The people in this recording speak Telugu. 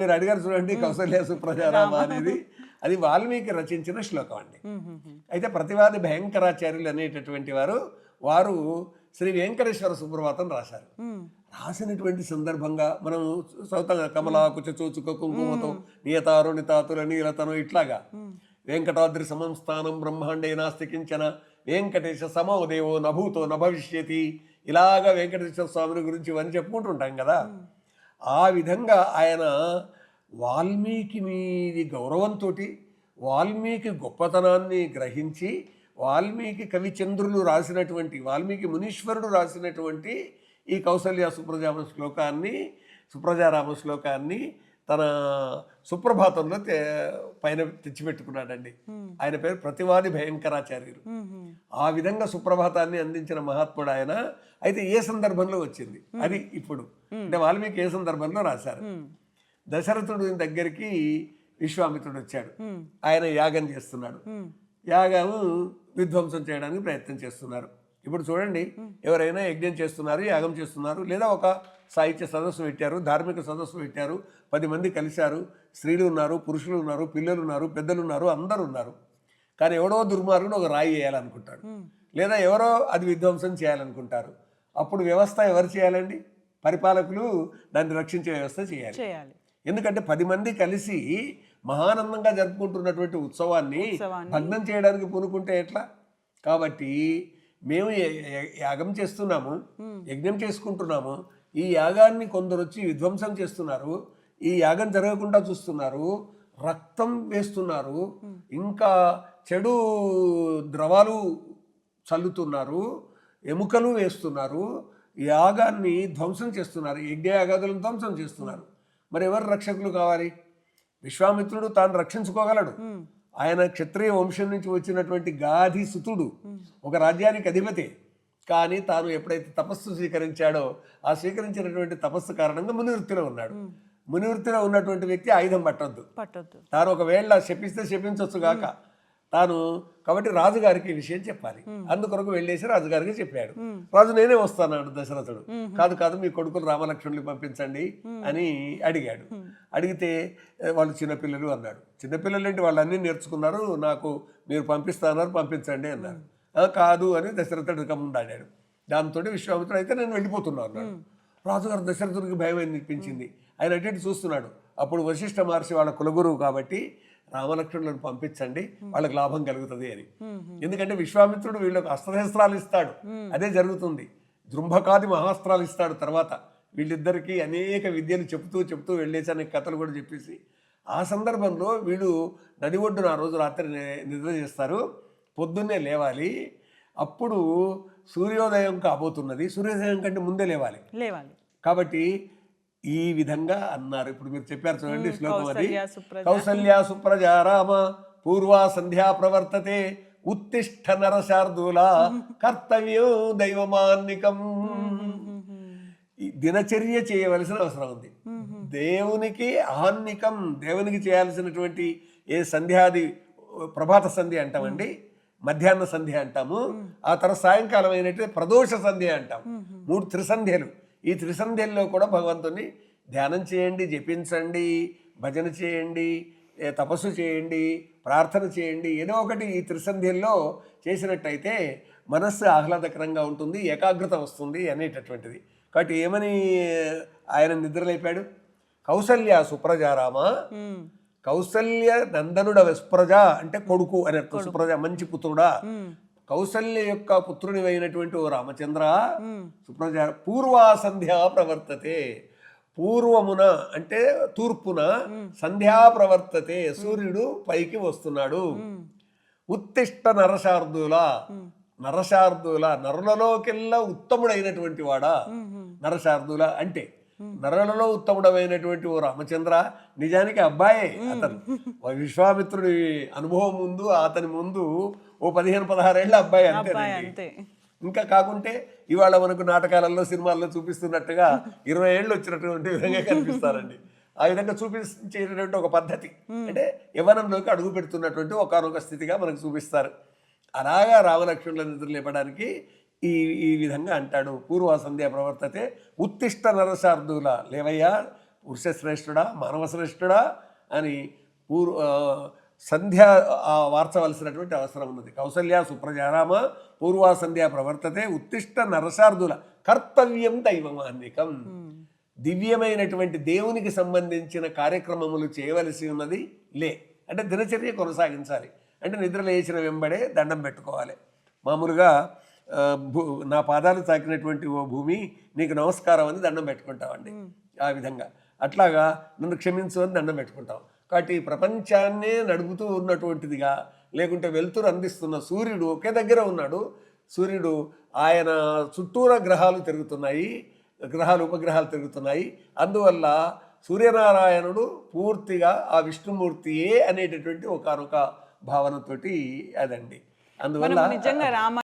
మీరు అడిగారు చూడండి, కౌసల్య సుప్రజారామ అనేది అది వాల్మీకి రచించిన శ్లోకం అండి. అయితే ప్రతివాది భయంకరాచార్యులు అనేటటువంటి వారు శ్రీ వెంకటేశ్వర సుప్రభాతం రాశారు. రాసినటువంటి సందర్భంగా మనం చదువుతాం, కమలాకుచ చూచుక కుంకుమతో నియతారుణితాతుల నీలతను ఇట్లాగా వెంకటాద్రి సమం స్థానం బ్రహ్మాండే నాస్తి కించన వెంకటేశ సమో దేవో నభూతో నభవిష్యతి, ఇలాగా వెంకటేశ్వర స్వామిని గురించి ఇవన్నీ చెప్పుకుంటుంటాం కదా. ఆ విధంగా ఆయన వాల్మీకి మీది గౌరవంతో, వాల్మీకి గొప్పతనాన్ని గ్రహించి, వాల్మీకి కవిచంద్రులు రాసినటువంటి, వాల్మీకి మునీశ్వరుడు రాసినటువంటి ఈ కౌసల్య సుప్రజారామ శ్లోకాన్ని తన సుప్రభాతంలో పైన తెచ్చిపెట్టుకున్నాడండి. ఆయన పేరు ప్రతివాది భయంకరాచార్యులు. ఆ విధంగా సుప్రభాతాన్ని అందించిన మహాత్ముడు ఆయన. అయితే ఏ సందర్భంలో వచ్చింది అది ఇప్పుడు అంటే వాల్మీకి ఏ సందర్భంలో రాశారు? దశరథుడి దగ్గరికి విశ్వామిత్రుడు వచ్చాడు. ఆయన యాగం చేస్తున్నాడు. యాగం విధ్వంసం చేయడానికి ప్రయత్నం చేస్తున్నారు. ఇప్పుడు చూడండి, ఎవరైనా యజ్ఞం చేస్తున్నారు, యాగం చేస్తున్నారు, లేదా ఒక సాహిత్య సదస్సు పెట్టారు, ధార్మిక సదస్సు పెట్టారు, 10 మంది కలిశారు, స్త్రీలు ఉన్నారు, పురుషులు ఉన్నారు, పిల్లలు ఉన్నారు, పెద్దలు ఉన్నారు, అందరూ ఉన్నారు. కానీ ఎవడో దుర్మార్గుడు ఒక రాయి వేయాలనుకుంటాడు, లేదా ఎవరో అది విధ్వంసం చేయాలనుకుంటారు. అప్పుడు వ్యవస్థ ఎవరు చేయాలండి? పరిపాలకులు దాన్ని రక్షించే వ్యవస్థ చేయాలి. ఎందుకంటే 10 మంది కలిసి మహానందంగా జరుపుకుంటున్నటువంటి ఉత్సవాన్ని భగ్నం చేయడానికి పూనుకుంటే ఎట్లా? కాబట్టి మేము యాగం చేస్తున్నాము, యజ్ఞం చేసుకుంటున్నాము, ఈ యాగాన్ని కొందరు వచ్చి విధ్వంసం చేస్తున్నారు, ఈ యాగం జరగకుండా చూస్తున్నారు, రక్తం వేస్తున్నారు, ఇంకా చెడు ద్రవాలు చల్లుతున్నారు, ఎముకలు వేస్తున్నారు, యాగాన్ని ధ్వంసం చేస్తున్నారు, యజ్ఞయాగాదులను ధ్వంసం చేస్తున్నారు. మరి ఎవరు రక్షకులు కావాలి? విశ్వామిత్రుడు తాను రక్షించుకోగలడు. ఆయన క్షత్రియ వంశం నుంచి వచ్చినటువంటి గాధి సుతుడు, ఒక రాజ్యానికి అధిపతి. కానీ తాను ఎప్పుడైతే తపస్సు స్వీకరించాడో ఆ స్వీకరించినటువంటి తపస్సు కారణంగా మునివృత్తిలో ఉన్నాడు. మునివృత్తిలో ఉన్నటువంటి వ్యక్తి ఆయుధం పట్టొద్దు. తాను ఒకవేళ శపిస్తే శపించవచ్చు గాక తాను. కాబట్టి రాజుగారికి ఈ విషయం చెప్పాలి. అందుకొరకు వెళ్ళేసి రాజుగారికి చెప్పాడు. రాజు నేనే వస్తాను దశరథుడు. కాదు మీ కొడుకులు రామలక్ష్మణులు పంపించండి అని అడిగాడు. అడిగితే వాళ్ళు చిన్నపిల్లలు అన్నాడు. చిన్నపిల్లలు ఏంటి, వాళ్ళు అన్నీ నేర్చుకున్నారు, నాకు మీరు పంపిస్తున్నారు, పంపించండి అన్నారు. కాదు అని దశరథుడు కమ్ముండాడాడు. దాంతో విశ్వామిత్రుడు అయితే నేను వెళ్ళిపోతున్నా అన్నాడు. రాజుగారు దశరథుడికి భయం అనిపించింది. ఆయన అటు చూస్తున్నాడు. అప్పుడు వశిష్ఠ మహర్షి వాళ్ళ కులగురువు కాబట్టి రామలక్ష్మణులను పంపించండి, వాళ్ళకి లాభం కలుగుతుంది అని. ఎందుకంటే విశ్వామిత్రుడు వీళ్ళకి అస్త్రశస్త్రాలు ఇస్తాడు, అదే జరుగుతుంది. జృంభకాది మహాస్త్రాలు ఇస్తాడు. తర్వాత వీళ్ళిద్దరికీ అనేక విద్యలు చెప్తూ వెళ్ళేసి అనే కథలు కూడా చెప్పేసి, ఆ సందర్భంలో వీళ్ళు నది ఒడ్డున ఆ రోజు రాత్రి నిద్ర చేస్తారు. పొద్దున్నే లేవాలి. అప్పుడు సూర్యోదయం కాబోతున్నది, సూర్యోదయం కంటే ముందే లేవాలి. కాబట్టి ఈ విధంగా అన్నారు. ఇప్పుడు మీరు చెప్పారు చూడండి శ్లోకం, అది కౌసల్య సుప్రజారామ పూర్వా సంధ్యా ప్రవర్తతే ఉత్తిష్ఠ నరశార్దూల కర్తవ్యం దైవమాన్నికం. దినచర్య చేయవలసిన అవసరం ఉంది. దేవునికి ఆన్నికం, దేవునికి చేయాల్సినటువంటి ఏ సంధ్యాది, ప్రభాత సంధ్య అంటామండి, మధ్యాహ్న సంధ్య అంటాము, ఆ తర్వాత సాయంకాలం అయినట్టు ప్రదోష సంధ్య అంటాం. 3 త్రిసంధ్యలు. ఈ త్రిసంధ్యల్లో కూడా భగవంతుని ధ్యానం చేయండి, జపించండి, భజన చేయండి, తపస్సు చేయండి, ప్రార్థన చేయండి. ఏదో ఒకటి ఈ త్రిసంధ్యల్లో చేసినట్టయితే మనస్సు ఆహ్లాదకరంగా ఉంటుంది, ఏకాగ్రత వస్తుంది అనేటటువంటిది. కాబట్టి ఏమని ఆయన నిద్రలేపాడు? కౌసల్య సుప్రజారామ, కౌసల్య నందనుడ సుప్రజ అంటే కొడుకు అని అర్థం. సుప్రజ మంచి పుత్రుడా. కౌసల్య యొక్క పుత్రుని అయినటువంటి ఓ రామచంద్ర, సుప్రజ పూర్వా సంధ్యా ప్రవర్తతే, పూర్వమున అంటే తూర్పున, సంధ్యా ప్రవర్తతే సూర్యుడు పైకి వస్తున్నాడు. ఉత్తిష్ట నరశార్దూల, నరులలోకెల్లా ఉత్తముడైనటువంటి వాడా. నరశార్దూల అంటే నరులలో ఉత్తముడమైనటువంటి ఓ రామచంద్ర, నిజానికి అబ్బాయే అతను. విశ్వామిత్రుడి అనుభవం ముందు, అతని ముందు ఓ 15-16 ఏళ్ళ అబ్బాయి అంతేనండి. ఇంకా కాకుంటే ఇవాళ మనకు నాటకాలలో, సినిమాల్లో చూపిస్తున్నట్టుగా 20 ఏళ్ళు వచ్చినటువంటి విధంగా కనిపిస్తారండి. ఆ విధంగా చూపించేటటువంటి ఒక పద్ధతి, అంటే యవ్వనంలోకి అడుగు పెడుతున్నటువంటి ఒకనొక స్థితిగా మనకు చూపిస్తారు. అలాగా రామలక్ష్మణుల నిద్ర లేపడానికి ఈ విధంగా అంటాడు. పూర్వ సంధ్య ప్రవర్తతే ఉత్తిష్ట నరశార్దూల, లేవయ్యా పురుషశ్రేష్ఠుడా మానవశ్రేష్ఠుడా అని సంధ్య వార్చవలసినటువంటి అవసరం ఉన్నది. కౌసల్య సుప్రజారామ పూర్వా సంధ్యా ప్రవర్తతే ఉత్తిష్ట నరసార్దుల కర్తవ్యం దైవమాన్నికం. దివ్యమైనటువంటి దేవునికి సంబంధించిన కార్యక్రమములు చేయవలసి ఉన్నది అంటే దినచర్య కొనసాగించాలి. అంటే నిద్ర లేచిన వెంబడే దండం పెట్టుకోవాలి. మామూలుగా నా పాదాలు తాకినటువంటి ఓ భూమి నీకు నమస్కారం అని దండం పెట్టుకుంటామండి. ఆ విధంగా అట్లాగా నన్ను క్షమించు అని దండం పెట్టుకుంటాం. కాబట్టి ప్రపంచాన్నే నడుపుతూ ఉన్నటువంటిదిగా, లేకుంటే వెలుతురు అందిస్తున్న సూర్యుడు ఒకే దగ్గర ఉన్నాడు. సూర్యుడు ఆయన చుట్టూరా గ్రహాలు తిరుగుతున్నాయి, ఉపగ్రహాలు తిరుగుతున్నాయి. అందువల్ల సూర్యనారాయణుడు పూర్తిగా ఆ విష్ణుమూర్తియే అనేటటువంటి ఒకనొక భావనతోటి అదండి. అందువల్ల నిజంగా